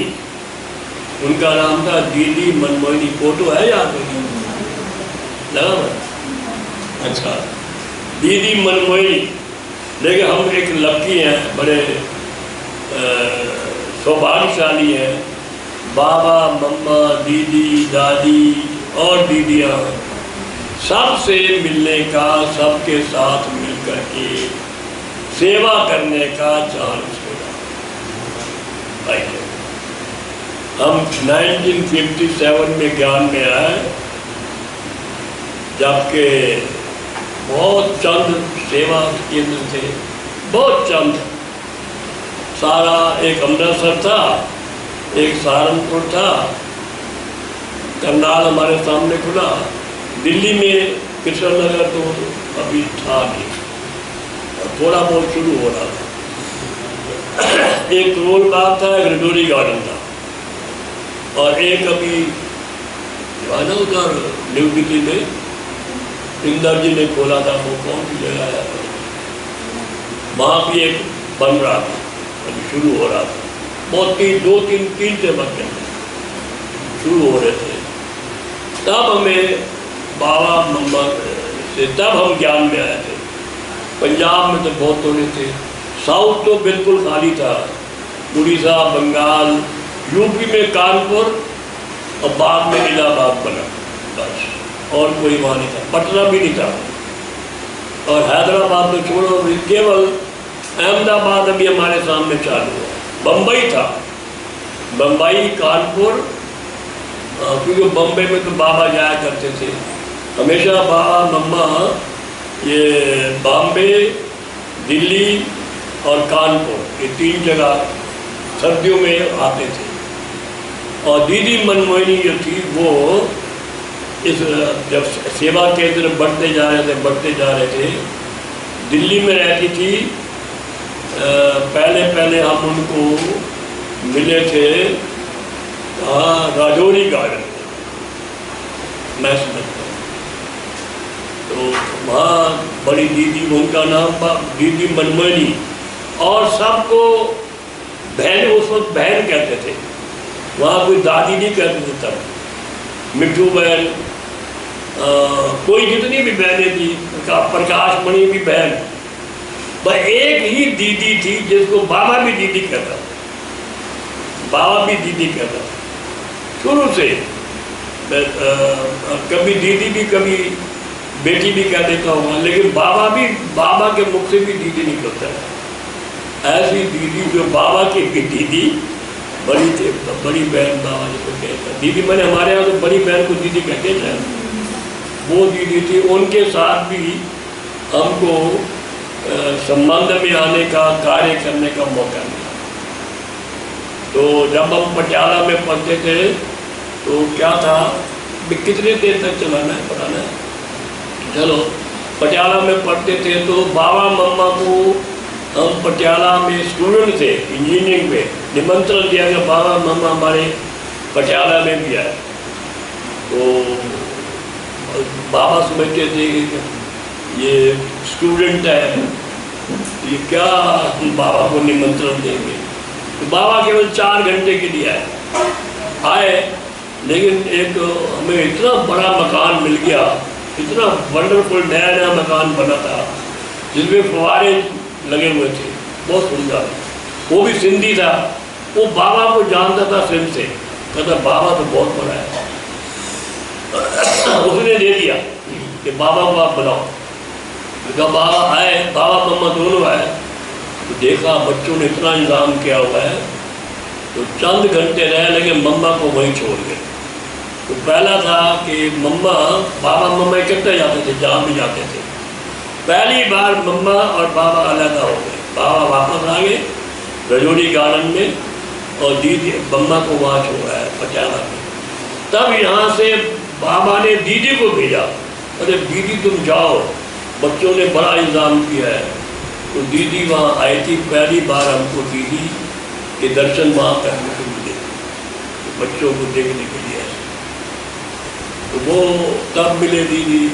उनका नाम था दीदी मनमोहिनी। फोटो है याद होगी ना? अच्छा, दीदी मनमोहिनी। लेकिन हम एक लकी हैं, बड़े सौभाग्यशाली हैं। बाबा मम्मा दीदी दादी और दीदियाँ सबसे मिलने का, सबके साथ मिलकर के सेवा करने का चांस मिला। हम 1957 में ज्ञान में आए, जबकि बहुत चंद सेवा केंद्र थे, बहुत चंद। सारा एक अमृतसर था, एक सहारनपुर था, करनाल हमारे सामने खुला, दिल्ली में कृष्ण नगर तो अभी था नहीं, थोड़ा बहुत शुरू हो रहा था। एक करोल बाग था, एक रजौरी गार्डन था, और एक अभी जो है ना उधर न्यू दिल्ली में इंदर जी ने खोला था, वो कौन सी जगह है, वहाँ भी एक बन रहा था, अभी शुरू हो रहा था। बहुत तीन से बच्चे शुरू हो रहे थे। तब हमें बाबा मम्मा से तब हम ज्ञान में आए थे। पंजाब में तो बहुत थोड़े थे, साउथ तो बिल्कुल खाली था, उड़ीसा बंगाल, यूपी में कानपुर और बाद में इलाहाबाद बना, बस और कोई वहाँ नहीं था। पटना भी नहीं था, और हैदराबाद तो छोड़ो, केवल अहमदाबाद अभी हमारे सामने चालू है। बम्बई था, बम्बई कानपुर, क्योंकि बम्बई में तो बाबा जाया करते थे हमेशा। बाबा मम्मा ये बॉम्बे, दिल्ली, और कानपुर, ये 3 जगह सर्दियों में आते थे। और दीदी मनमोहिनी जो थी वो इस जब सेवा केंद्र बढ़ते जा रहे थे, दिल्ली में रहती थी। पहले हम उनको मिले थे राजौरी गार्डन मैं समझता हूँ। तो वहाँ बड़ी दीदी, उनका नाम था दीदी मनमोहिनी, और सबको बहन, उस वक्त बहन कहते थे, वहाँ कोई दादी नहीं कहते थे तब। मिट्ठू बहन, कोई जितनी भी बहनें थी, प्रकाश मणि भी बहन, पर एक ही दीदी थी जिसको बाबा भी दीदी कहता, बाबा भी दीदी कहता शुरू से। कभी दीदी भी, कभी बेटी भी कह देता होगा, लेकिन बाबा के मुख से भी दीदी निकलता है। ऐसी दीदी जो बाबा की दीदी बड़ी थे, बड़ी बहन बाबा जिसको कहता है दीदी। मैंने हमारे यहाँ तो बड़ी बहन को दीदी कहते हैं, वो दीदी थी। उनके साथ भी हमको संबंध में आने का, कार्य करने का मौका मिला। तो जब हम पटियाला में पढ़ते थे तो क्या था, कितने देर तक चलाना है, पढ़ाना है, चलो। पटियाला में पढ़ते थे तो बाबा मम्मा को, हम पटियाला में स्टूडेंट थे इंजीनियरिंग में, निमंत्रण दिया गया बाबा मम्मा हमारे पटियाला में भी आए। तो बाबा समझते थे कि ये स्टूडेंट है, ये क्या बाबा को निमंत्रण देंगे। तो बाबा केवल 4 घंटे के लिए आए, लेकिन एक हमें इतना बड़ा मकान मिल गया, इतना वंडरफुल नया मकान बना था जिसमें फव्वारे लगे हुए थे, बहुत सुंदर। वो भी सिंधी था, वो बाबा को जानता था सिंध से, कहता बाबा तो बहुत बड़ा है। उसने दे दिया कि बाबा को आप बुलाओ। जब बाबा आए, बाबा मम्मा दोनों आए, तो देखा बच्चों ने इतना इंतजाम किया हुआ है, तो चंद घंटे रहे, लेकिन मम्मा को वहीं छोड़ गए। तो पहला था कि बाबा मम्मा इकट्ठे जाते थे, जहाँ भी जाते थे। पहली बार मम्मा और बाबा अलग हो गए, बाबा वापस आ गए राजौरी गार्डन में, और दीदी मम्मा को वहाँ छोड़ा है पटियाला में। तब यहाँ से बाबा ने दीदी को भेजा, अरे दीदी तुम जाओ, बच्चों ने बड़ा इंतजाम किया है। तो दीदी वहाँ आई थी, पहली बार हमको दीदी के दर्शन वहाँ करने को मिले, बच्चों को देखने के लिए। तो वो तब मिले दीदी।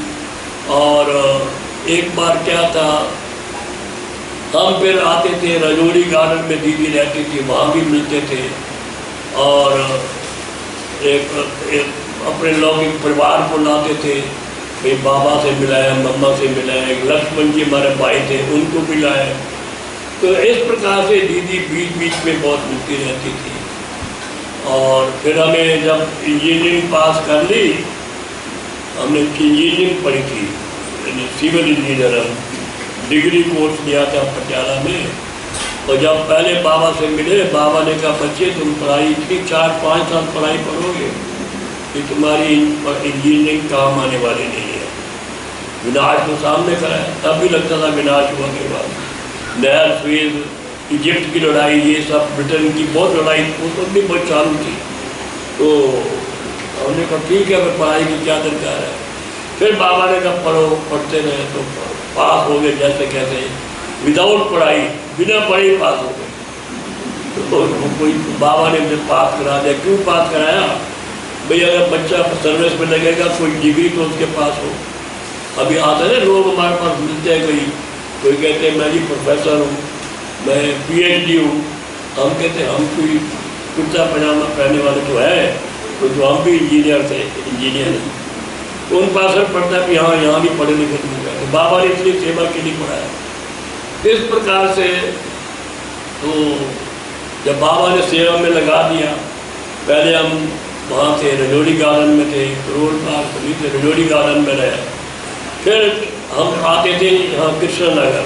और एक बार क्या था, हम फिर आते थे राजौरी गार्डन में, दीदी रहती थी, वहाँ भी मिलते थे। और एक अपने लौकिक परिवार को लाते थे, भाई बाबा से मिलाया, मम्मा से मिलाया, एक लक्ष्मण जी हमारे भाई थे, उनको मिलाया। तो इस प्रकार से दीदी बीच बीच में बहुत मिलती रहती थी। और फिर हमें जब इंजीनियरिंग पास कर ली, हमने इंजीनियरिंग पढ़ी थी, सिविल इंजीनियर, हम डिग्री कोर्स लिया था पटियाला में। और जब पहले बाबा से मिले, बाबा ने कहा बच्चे तुम पढ़ाई इतनी 4-5 साल पढ़ाई पढ़ोगे कि तुम्हारी इंजीनियरिंग काम आने वाली नहीं है। विनाश को सामने कराया, तब भी लगता था विनाश हुआ के बाद। नहर, सुएज, इजिप्ट की लड़ाई, ये सब, ब्रिटेन की बहुत लड़ाई उस भी बहुत चालू थी। तो हमने कहा ठीक है, फिर पढ़ाई की क्या दरकार है। फिर बाबा ने कहा पढ़ो, पढ़ते रहे तो पास हो गए जैसे कहते हैं, विदाउट पढ़ाई, बिना पढ़े पास हो गए। तो कोई बाबा ने मुझे पास करा दिया। क्यों पास कराया? भाई अगर बच्चा सर्विस में लगेगा, कोई डिग्री तो उसके पास हो। अभी आता है लोग हमारे पास मिलते हैं, कोई कहते हैं मैं जी प्रोफेसर हूँ, मैं PhD हूँ। हम कहते हैं हम कोई कुर्ता पजामा पहनने वाले तो है, तो जो हम भी इंजीनियर थे, इंजीनियर हैं, तो उन पर असर पड़ता है कि हाँ यहाँ भी पढ़े लिखे लोग हैं। तो बाबा ने इसलिए सेवा के लिए पढ़ाया। इस प्रकार से तो जब बाबा ने सेवा में लगा दिया, पहले हम वहाँ थे राजौरी गार्डन में थे, करोड़ पास सभी थे, राजौरी गार्डन में रहे। फिर हम आते थे यहाँ कृष्ण नगर,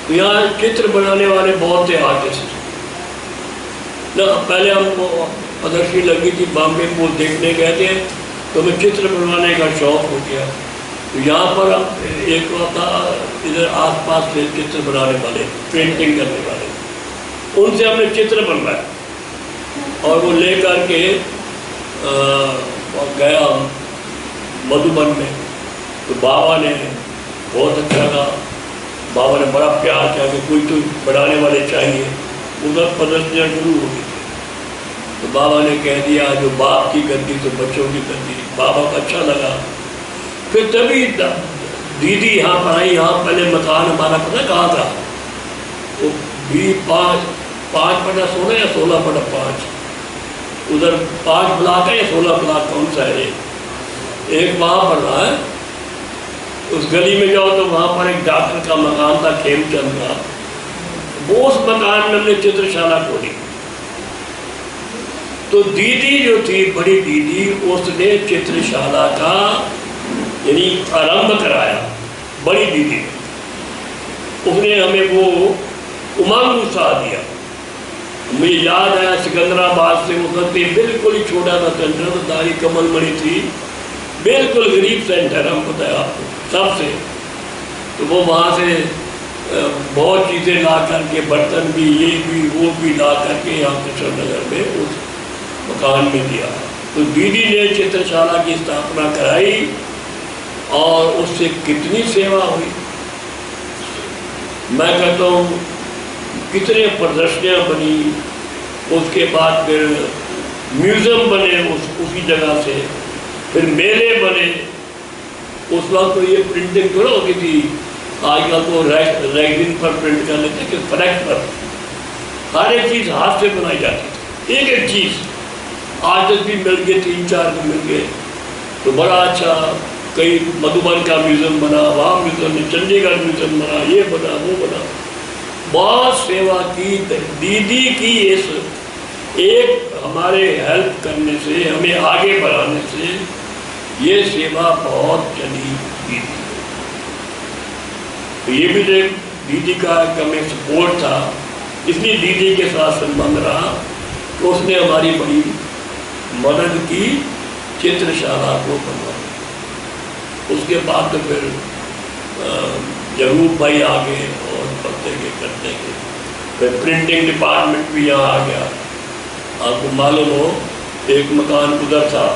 तो यहाँ चित्र बनाने वाले बहुत थे आर्टिस्ट ना। पहले हमको प्रदर्शनी लगी थी बॉम्बे को देखने गए थे, तो हमें चित्र बनवाने का शौक हो गया। तो यहाँ पर हम एक होता इधर आसपास से चित्र बनाने वाले, पेंटिंग करने वाले, उनसे हमने चित्र बनवाया और वो लेकर के गया मधुबन में। तो बाबा ने बहुत अच्छा कहा, बाबा ने बड़ा प्यार किया कि कोई तो बनाने वाले चाहिए। उधर प्रदर्शनियाँ शुरू हो गई। तो बाबा ने कह दिया जो बाप की गद्दी तो बच्चों की गद्दी। बाबा को अच्छा लगा। फिर तभी दीदी यहाँ पर आई। यहाँ पहले मकान हमारा पता कहाँ था, वो भी 5/16 या 16/5, उधर 5 ब्लॉक है या 16 ब्लॉक, कौन सा है? एक वहाँ पर रहा है, उस गली में जाओ तो वहाँ पर एक डॉक्टर का मकान था, खेमचंद का। वो उस मकान में हमने चित्रशाला खोली। तो दीदी जो थी, बड़ी दीदी, उसने चित्रशाला का यानी आरंभ कराया। बड़ी दीदी ने, उसने हमें वो उमंग उत्साह दिया। मुझे याद आया सिकंदराबाद से वो करते बिल्कुल ही छोटा सा सेंटर, तो दारी कमल मणि थी, बिल्कुल गरीब सेंटर, हम बताया आपको सबसे। तो वो वहाँ से बहुत चीज़ें ला करके, बर्तन भी, ये भी, वो भी ला करके यहाँ कृष्ण नगर में उस मकान में दिया। तो दीदी ने चित्रशाला की स्थापना कराई और उससे कितनी सेवा हुई। मैं कहता हूँ कितने प्रदर्शनियाँ बनी, उसके बाद फिर म्यूज़ियम बने उसी जगह से, फिर मेले बने। उस वक्त तो ये प्रिंटिंग थोड़ा होती थी, आजकल तो रैगजिन पर प्रिंट कर लेते कि फ्लैक्स पर। हर एक चीज़ हाथ से बनाई जाती थी, एक एक चीज़। आज तक भी मिल गए, 3-4 को मिल गए। तो बड़ा अच्छा, कई मधुबन का म्यूज़ियम बना, वहाँ म्यूज़ियम, चंडीगढ़ म्यूज़ियम बना, ये बना, वो बना। बहुत सेवा की दीदी की। इस एक हमारे हेल्प करने से, हमें आगे बढ़ाने से ये सेवा बहुत चली दीदी। तो ये भी देख दीदी का हमें सपोर्ट था, इसलिए दीदी के साथ संबंध रहा। तो उसने हमारी बड़ी मदद की चित्रशाला को बनवाने। उसके बाद तो फिर जरूर भाई आ गए और पढ़ते करते गए। फिर प्रिंटिंग डिपार्टमेंट भी यहाँ आ गया। आपको मालूम हो, एक मकान उधर था,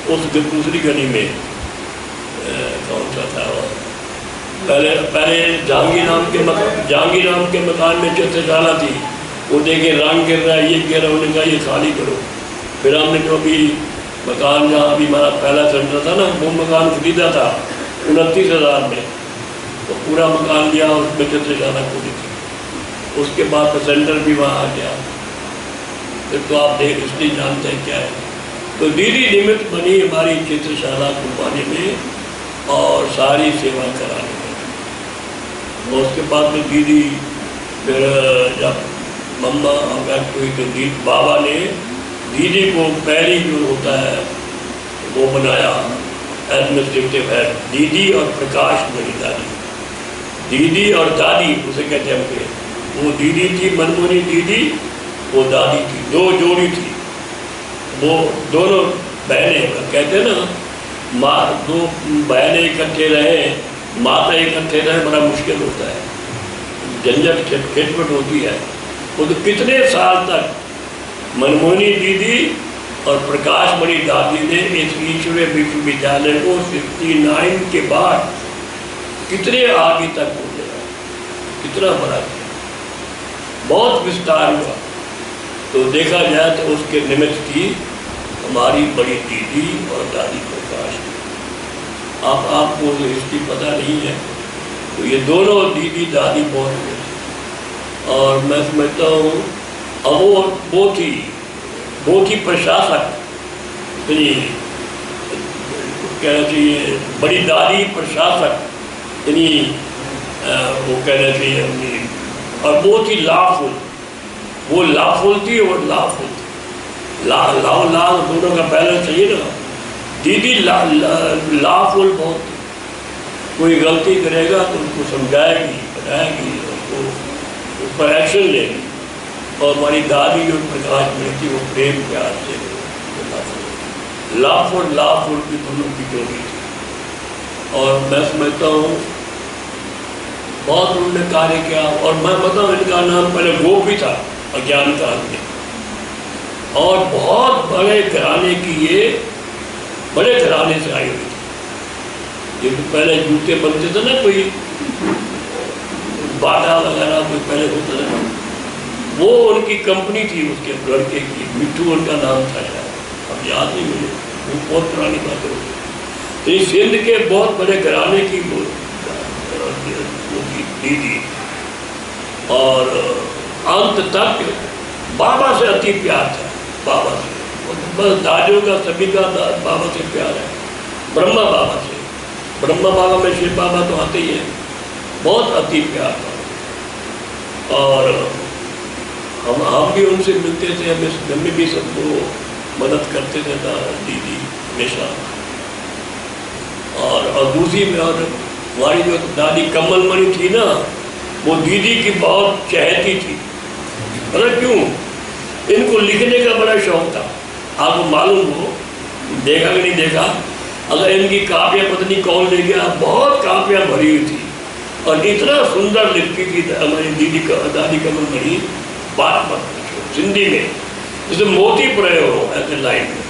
उस दूसरी गली में कौन सा था वो, पहले जहांगीर नाम के मकान में चित्रशाला थी। वो देखे रंग गिर रहा है, ये गिर रहा है, उन्होंने कहा ये खाली करो। फिर हमने जो भी मकान, जहाँ भी हमारा पहला सेंटर था ना, वो मकान खरीदा था 29,000 में। तो पूरा मकान लिया, उसमें चित्रशाला खोली थी। उसके बाद तो सेंटर भी वहाँ आ गया। फिर तो आप देख इसलिए जानते हैं क्या है। तो दीदी निमित्त बनी हमारी चित्रशाला खुलवाने में और सारी सेवा कराने में। और उसके बाद में दीदी फिर जब मम्मा व्यक्त हुई तो बाबा ने दीदी को पहली जो होता है वो बनाया एडमिनिस्ट्रेटिव हेड। दीदी और प्रकाश मेरी दादी, दीदी और दादी उसे कहते हैं। वो दीदी थी मनमोहनी दीदी, वो दादी थी, 2 जोड़ी थी। वो दोनों बहनें, कहते हैं ना, माँ 2 बहनें इकट्ठे रहे, माता इकट्ठे रहे, बड़ा मुश्किल होता है, झंझट खिटपट होती है। वो तो कितने साल तक मनमोहनी दीदी और प्रकाश मणि दादी ने इस ईश्वरीय विश्वविद्यालय को 69 के बाद कितने आगे तक हो गया, कितना बड़ा किया, बहुत विस्तार हुआ। तो देखा जाए तो उसके निमित्त थी हमारी बड़ी दीदी और दादी प्रकाश। आपको इसकी पता नहीं है, तो ये दोनों दीदी दादी बहुत हुए थे। और मैं समझता हूँ अब वो थी प्रशासक, कहना चाहिए बड़ी दादी प्रशासक, यानी वो कहना चाहिए अपनी। और वो थी लाफुल, वो लाफुल थी और लाफुल थी। लाओ दोनों का बैलेंस चाहिए ना। दीदी लाफुल बहुत थी, कोई गलती करेगा तो उसको समझाएगी, बताएगी, उसको उस पर एक्शन लेगी। और हमारी दादी जो प्रकाश में थी वो प्रेम प्यार से लाफुल की दोनों की जोड़ी थी। और मैं समझता हूँ बहुत उन्होंने कार्य किया। और मैं बताऊँ, इनका नाम पहले गोपी था अज्ञान काल में, और बहुत बड़े घराने की, ये बड़े घराने से आई हुई थी। ये पहले जूते बनते थे ना, कोई बाटा वगैरह कोई पहले होता था, वो उनकी कंपनी थी, उसके लड़के की, मिट्टू उनका नाम था यार, अब याद नहीं मुझे, वो बहुत पुरानी बात है। तो सिंध के बहुत बड़े घराने की वो दीदी, और अंत तक बाबा से अति प्यार था, बाबा से, बस दादियों का सभी का बाबा से प्यार है, ब्रह्मा बाबा से। ब्रह्मा बाबा में शिव बाबा तो आते ही है, बहुत अति प्यार था। और हम भी उनसे मिलते थे, हमें भी सबको मदद करते थे दीदी हमेशा। और दूसरी में, और हमारी जो दादी कमलमणि थी ना, वो दीदी की बहुत चहेती थी। मतलब क्यों? इनको लिखने का बड़ा शौक था, आपको मालूम हो, देखा कि नहीं देखा, अगर इनकी कापियाँ पत्नी कौन ले गया, बहुत कापियाँ भरी हुई थी, और इतना सुंदर लिखती थी हमारी दादी कमलमणि, बात मत पूछो, जिंदगी में जैसे मोती प्रयोग हो ऐसे लाइन में।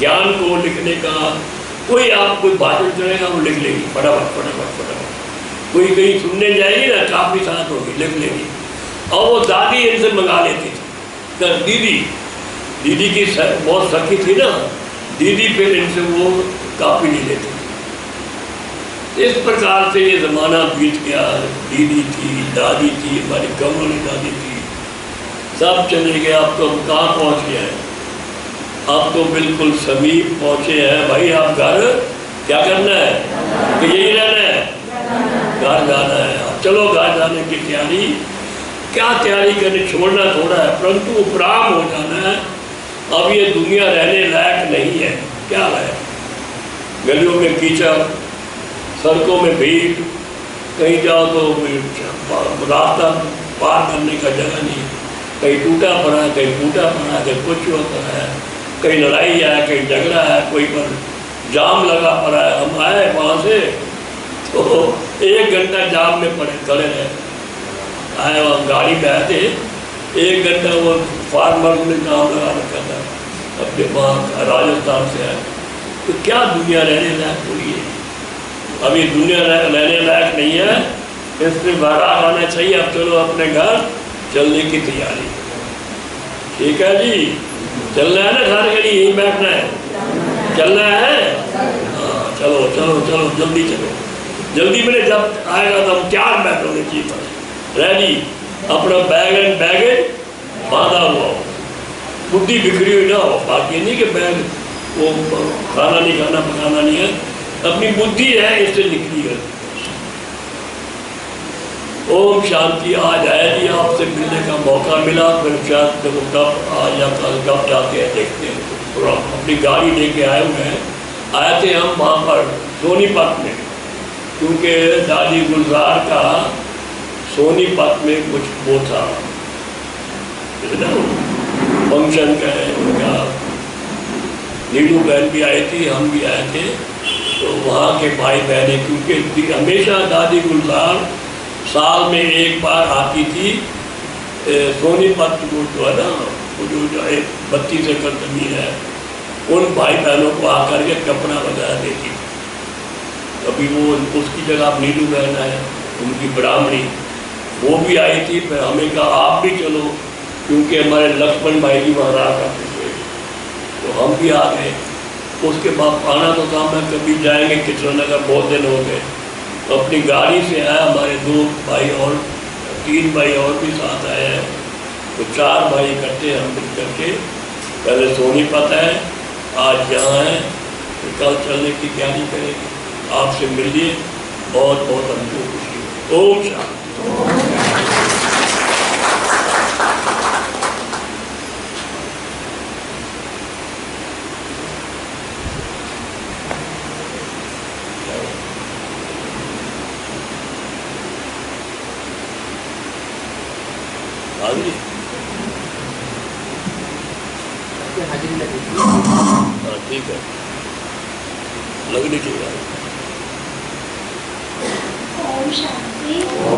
ज्ञान को लिखने का, कोई आप कोई भाषण करेगा वो लिख लेगी फटाफट फटाफट फटाफट, कोई कहीं सुनने जाएगी ना, काफी साथ होगी, लिख लेगी। और वो दादी इनसे मंगा लेती थी, तो दीदी की बहुत सखी थी ना दीदी, फिर इनसे वो कापी नहीं लेती थी। इस प्रकार से ये ज़माना बीत गया। दीदी थी, दादी थी, हमारी कमली दादी थी, सब चले गए। अब तो हम कहाँ पहुँच गए हैं? अब तो बिल्कुल समीप पहुँचे हैं भाई। आप घर क्या करना है कि यही रहना है? घर जाना है। अब चलो घर जाने की तैयारी, क्या तैयारी करनी, छोड़ना थोड़ा है, परंतु उपराम हो जाना है। अब ये दुनिया रहने लायक नहीं है। क्या है? गलियों में कीचड़, सड़कों में भीड़, कहीं जाओ तो रास्ता पार करने का जगह नहीं, कहीं टूटा पड़ा है, कहीं फूटा पड़ा है, कहीं कुछ होता है, कहीं लड़ाई है, कहीं झगड़ा है, कोई पर जाम लगा पड़ा है। हम आए वहाँ से तो 1 घंटा जाम में खड़े रहे, आए वहाँ गाड़ी में आए थे, 1 घंटा वो फार्मर ने जाम लगा रखा था, अपने वहाँ राजस्थान से आए। तो क्या दुनिया रहने लायक हुई है? अभी दुनिया रहने लायक नहीं है, इसमें बाहर आना चाहिए। अब चलो अपने घर चलने की तैयारी। ठीक है जी, चलना है ना घर के लिए, यहीं बैठना है, चलना है। हाँ चलो चलो चलो जल्दी चलो, जल्दी मेरे जब आएगा तो हम 4 बैठोगे चीज रेडी, अपना बैग एंड बैगेज बांधा हुआ हो, बुद्धि बिखरी हुई ना हो। बाकी नहीं कि बैग वो खाना नहीं खाना पकाना नहीं है, अपनी बुद्धि है इससे निकली है। ओम शांति। आज आया जी, आपसे मिलने का मौका मिला, फिर शायद देखो कब आज या कल कब जाते हैं देखते हैं। और अपनी गाड़ी लेके आए हुए हैं। आए थे हम वहाँ पर सोनीपत में, क्योंकि दादी गुलजार का सोनीपत में कुछ वो था फंक्शन का है उनका। नीलू बहन भी आई थी, हम भी आए थे, तो वहाँ के भाई बहने, क्योंकि हमेशा दादी गुलजार साल में 1 बार आती थी सोनीपत को, जो है ना वो जो 32 एकड़ जमीन है, उन भाई बहनों को आकर के कपड़ा वगैरह देती थी। अभी वो उसकी जगह नीलू बहन है, उनकी ब्राह्मणी, वो भी आई थी। फिर हमें कहा आप भी चलो, क्योंकि हमारे लक्ष्मण भाई जी वहाँ रहा करते थे, तो हम भी आ गए। उसके बाद आना तो था, मैं कभी जाएंगे कृष्णनगर, बहुत दिन हो गए। तो अपनी गाड़ी से आया, हमारे 2 भाई और 3 भाई और भी साथ आए हैं, तो 4 भाई इकट्ठे हम मिल करके पहले सोनीपत है, आज यहाँ है, तो कल चलने की तैयारी करेंगे। आपसे मिलिए, बहुत बहुत हमको खुशी। ओम शांति। हाँ ठीक है, लगनी चाहिए। ओम शांति।